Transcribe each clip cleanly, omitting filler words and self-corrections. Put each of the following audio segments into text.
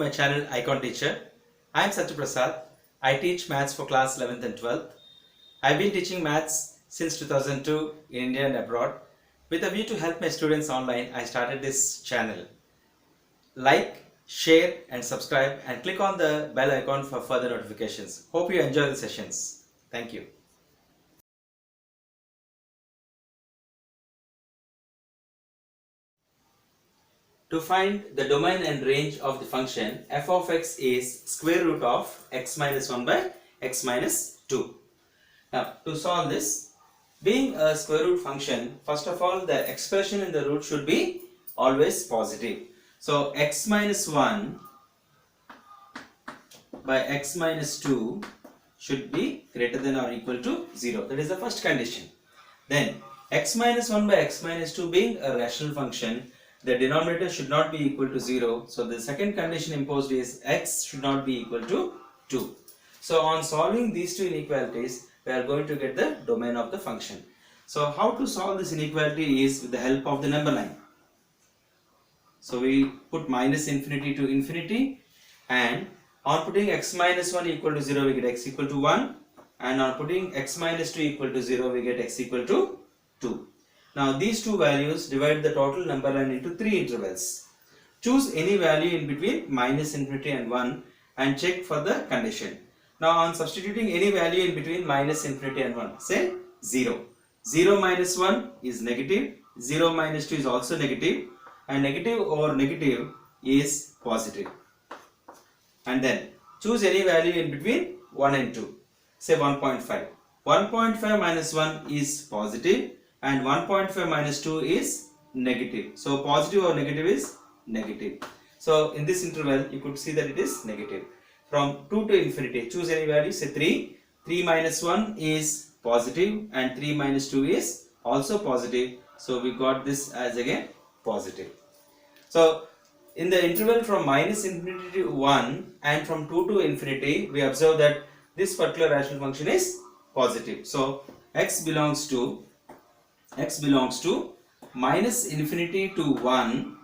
my channel Icon Teacher. I am Satya Prasad. I teach maths for class 11th and 12th. I have been teaching maths since 2002 in India and abroad. With a view to help my students online, I started this channel. Like, share and subscribe and click on the bell icon for further notifications. Hope you enjoy the sessions. Thank you. To find the domain and range of the function, f of x is square root of x minus 1 by x minus 2. Now, to solve this, being a square root function, first of all, the expression in the root should be always positive. So, x minus 1 by x minus 2 should be greater than or equal to 0. That is the first condition. Then, x minus 1 by x minus 2 being a rational function, the denominator should not be equal to 0. So, the second condition imposed is x should not be equal to 2. So, on solving these two inequalities, we are going to get the domain of the function. So, how to solve this inequality is with the help of the number line. So, we put minus infinity to infinity, and on putting x minus 1 equal to 0, we get x equal to 1, and on putting x minus 2 equal to 0, we get x equal to 2. Now, these two values divide the total number line into 3 intervals. Choose any value in between minus infinity and 1 and check for the condition. Now, on substituting any value in between minus infinity and 1, say 0. 0 minus 1 is negative, 0 minus 2 is also negative, and negative over negative is positive. And then choose any value in between 1 and 2, say 1.5. 1.5 minus 1 is positive, and 1.5 minus 2 is negative. So, positive or negative is negative. So, in this interval, you could see that it is negative. From 2 to infinity, choose any value, say 3. 3 minus 1 is positive, and 3 minus 2 is also positive. So, we got this as again positive. So, in the interval from minus infinity to 1 and from 2 to infinity, we observe that this particular rational function is positive. So, x belongs to minus infinity to 1,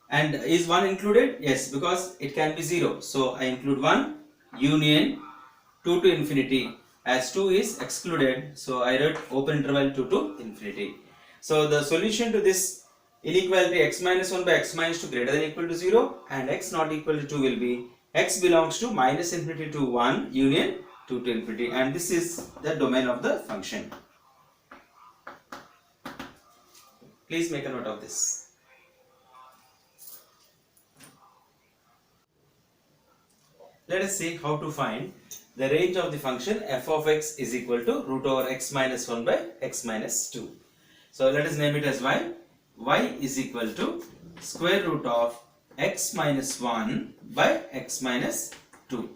and is 1 included? Yes, because it can be 0. So, I include 1 union 2 to infinity, as 2 is excluded. So, I wrote open interval 2 to infinity. So, the solution to this inequality x minus 1 by x minus 2 greater than or equal to 0 and x not equal to 2 will be x belongs to minus infinity to 1 union 2 to infinity, and this is the domain of the function. Please make a note of this. Let us see how to find the range of the function f of x is equal to root over x minus 1 by x minus 2. So, let us name it as y. Y is equal to square root of x minus 1 by x minus 2.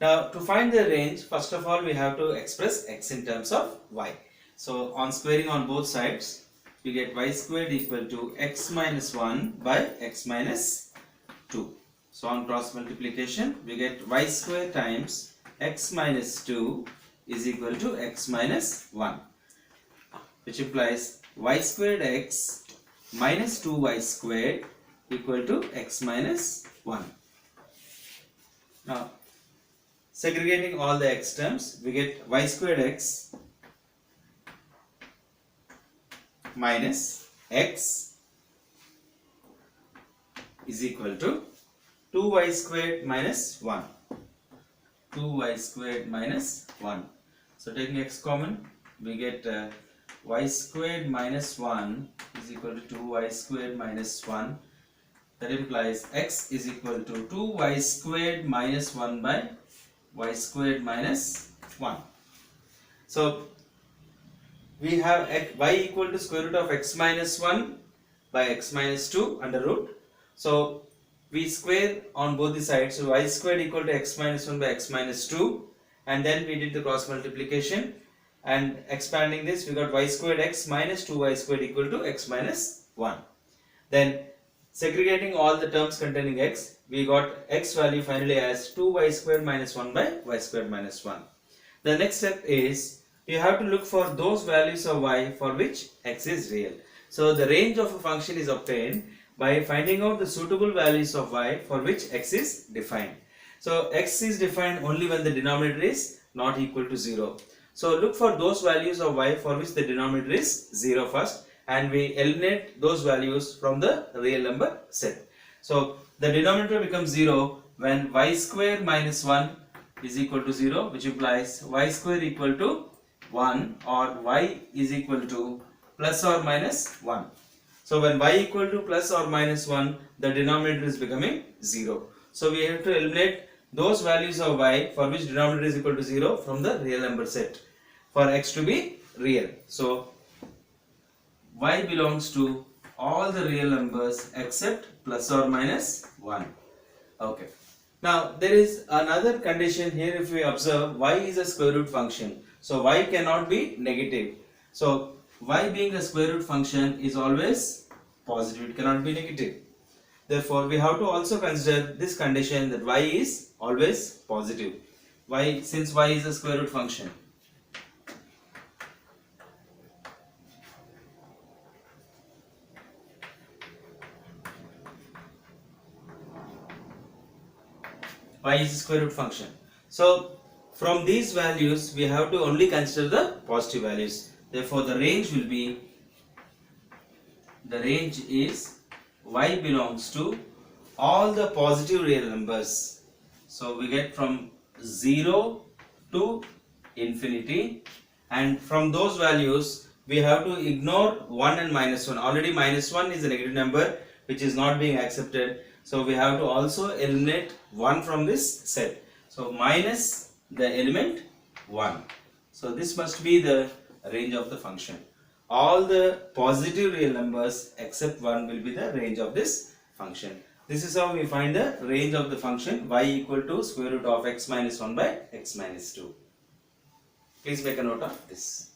Now, to find the range, first of all, we have to express x in terms of y. So, on squaring on both sides, we get y squared equal to x minus 1 by x minus 2. So, on cross multiplication, we get y squared times x minus 2 is equal to x minus 1, which implies y squared x minus 2y squared equal to x minus 1. Now, segregating all the x terms, we get y squared x minus x is equal to 2y squared minus 1. 2y squared minus 1. So, taking x common, we get y squared minus 1 is equal to 2y squared minus 1. That implies x is equal to 2y squared minus 1 by y squared minus 1. So, we have y equal to square root of x minus 1 by x minus 2 under root. So, we square on both the sides. So, y squared equal to x minus 1 by x minus 2, and then we did the cross multiplication, and expanding this we got y squared x minus 2y squared equal to x minus 1. Then segregating all the terms containing x, we got x value finally as 2y squared minus 1 by y squared minus 1. The next step is you have to look for those values of y for which x is real. So, the range of a function is obtained by finding out the suitable values of y for which x is defined. So x is defined only when the denominator is not equal to 0. So look for those values of y for which the denominator is 0 first, and we eliminate those values from the real number set. So the denominator becomes 0 when y square minus 1 is equal to 0, which implies y square equal to 1 or y is equal to plus or minus 1. So when y equal to plus or minus 1, the denominator is becoming 0. So we have to eliminate those values of y for which denominator is equal to 0 from the real number set for x to be real. So y belongs to all the real numbers except plus or minus 1. Okay. Now there is another condition here. If we observe, y is a square root function. So y cannot be negative. So y being a square root function is always positive. It cannot be negative. Therefore, we have to also consider this condition that y is always positive. Why? Since y is a square root function. Y is a square root function. So from these values we have to only consider the positive values. Therefore the range is y belongs to all the positive real numbers. So we get from 0 to infinity, and from those values we have to ignore 1 and minus 1. Already minus 1 is a negative number which is not being accepted. So we have to also eliminate 1 from this set. So minus the element 1. So this must be the range of the function. All the positive real numbers except 1 will be the range of this function. This is how we find the range of the function y equal to square root of x minus 1 by x minus 2. Please make a note of this.